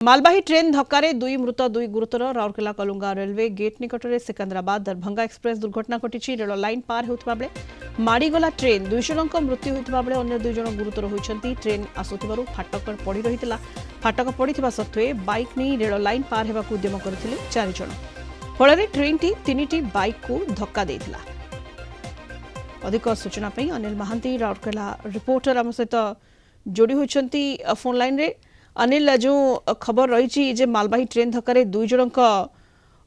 मालवाही train धक्का दुई मृत दुई गुरुतर राउरकेला कलुंगा रेलवे गेट निकट में सिकंदराबाद दरभंगा एक्सप्रेस दुर्घटना घटी रेल लाइन पार होता बेले माड़गला ट्रेन 2 जनक मृत्यु होता बेले अन्य 2 जन गुरुतर होती ट्रेन आसुथिबारु फाटक पड़ी रही फाटक पड़ा सत्वे बाइक नहीं रेल लाइन पार होगा उद्यम करते 4 जन फल ट्रेन टी 3टी बाइक को धक्का देला। अधिक सूचना अनिल महांती राउरकेला रिपोर्टर आम सहित जोड़ी होती फोन लाइन रे। अनिल, जो खबर रही जे मालवाही ट्रेन धक्का 2 जनक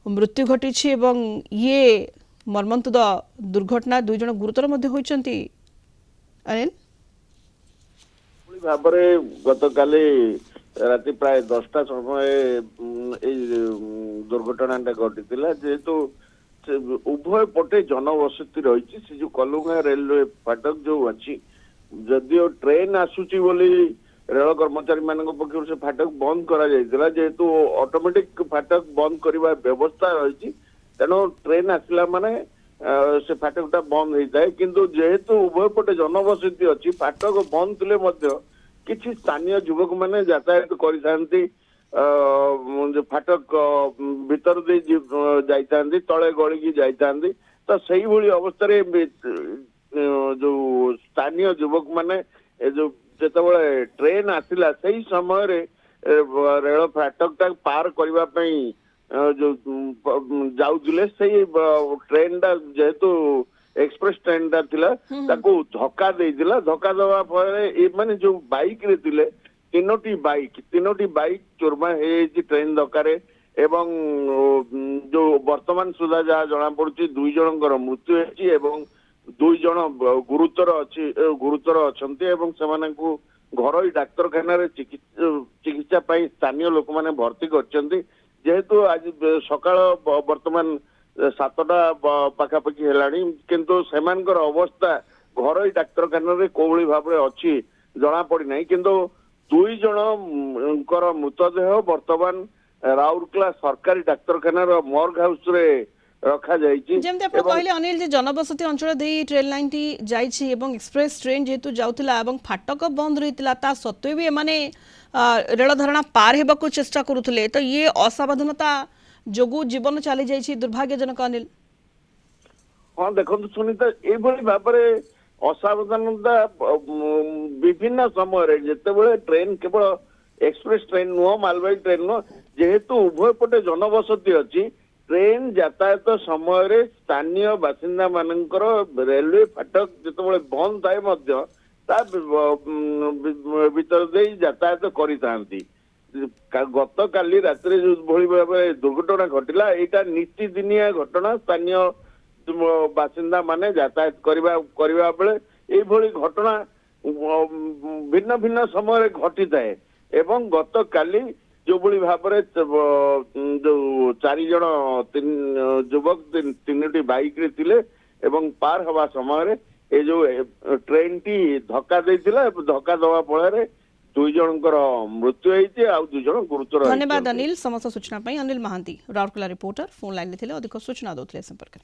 मृत्यु घटी ये मर्मन्तुद दुर्घटना 2 जन गुरुतर होती अनिल भाବରେ गतकाली राति प्राय 10टा समय दुर्घटना घटी जेहेतु उभय पटे जनवसति रही से जो कलुंगा रेलवे फाटक जो अच्छी जदियो ट्रेन आसुची बोली रेल कर्मचारी मान पक्ष से फाटक बंद करा जायतिला जेहेतु ऑटोमेटिक फाटक बंद करने व्यवस्था रही तेणु ट्रेन आसला माने से फाटकटा बंद होता है किंतु जेहेतु उभय पटे जनवसति अच्छी फाटक बंद थे किसी स्थानीय युवक मैंने यातायात करी फाटक भीतर दे जाइथांती तले गलिकी जाइथांती तो सही भली अवस्था जो स्थानीय युवक मैंने जो जेतबळे ट्रेन आसिला सही समय रे रेल फाटक पार करने जो जाउथिले सही ट्रेन टा जेहेतु एक्सप्रेस ट्रेन टा थिला ताको धक्का देइदिला धक्का दवा फळे माने जो बाइक रे थिले तीनोटी बाइक चोरमा हे ट्रेन धक्का रे एवं जो वर्तमान सुधा जहाँ जना पड़ुची 2 जनकर मृत्यु हेची एवं 2 जन गुरुतर अच्छे एवं सेमानंकु घरोई डाक्तरखाना रे चिकित्सा पाई स्थानीय लोक माने भर्ती करछन्ती जेहेतु आज सकाळ वर्तमान 7टा पाखापाखि हेलाणी किंतु सेमानकर अवस्था घरोई डाक्तरखाना रे कोवली भाबरे अच्छी जना पड़ी नहीं किंतु 2 जनकर मृतदेह वर्तमान राउरकेला सरकारी डाक्तरखाना मॉर्ग हाउस रे रखा जमते आप कहले अनिल जे जनबसति अंचल दे ट्रेन लाइन टी जाइछि एवं एक्सप्रेस ट्रेन जेतु जाउतिला एवं फाटक बंद रहितिला ता सत्वे भी माने रेल धारणा पार हेबाकू चेष्टा करुथले तो ये असावधानता जोगु जीवन चली जाइछि दुर्भाग्यजनक अनिल। हां देखंतु सुनीता ए भली भाबरे असावधानता विभिन्न समय रे जेतेबेले ट्रेन केवल एक्सप्रेस ट्रेन नो मालवाही ट्रेन नो जेहेतु उभय पटे जनबसति अछि ट्रेन यातायात समय रे स्थानीय बासिंदा मानकर रेलवे फाटक जितेबाला बंद थाए भीतर दे यातायात करी गत काली रात्रि जो भली भाव दुर्घटना घटिला एटा नीतिदिनिया घटना स्थानीय बासिंदा माने यातायात करबा बेले ए भली घटना भिन्न भिन्न समय घटी थाए एवं गत काली जो बड़ी भाव जो 4 जन युवक 3टी बाइक रे थिले एवं पार हवा समय रे ए जो ट्रेन टी धक्का देइथिला धक्का दवा फल 2 जनकर मृत्यु होती आ 2 जन गुरुतर। धन्यवाद अनिल। समस्त सूचना Anil Mohanty Rourkela reporter phone line ले अधिक सूचना दोले संपर्क।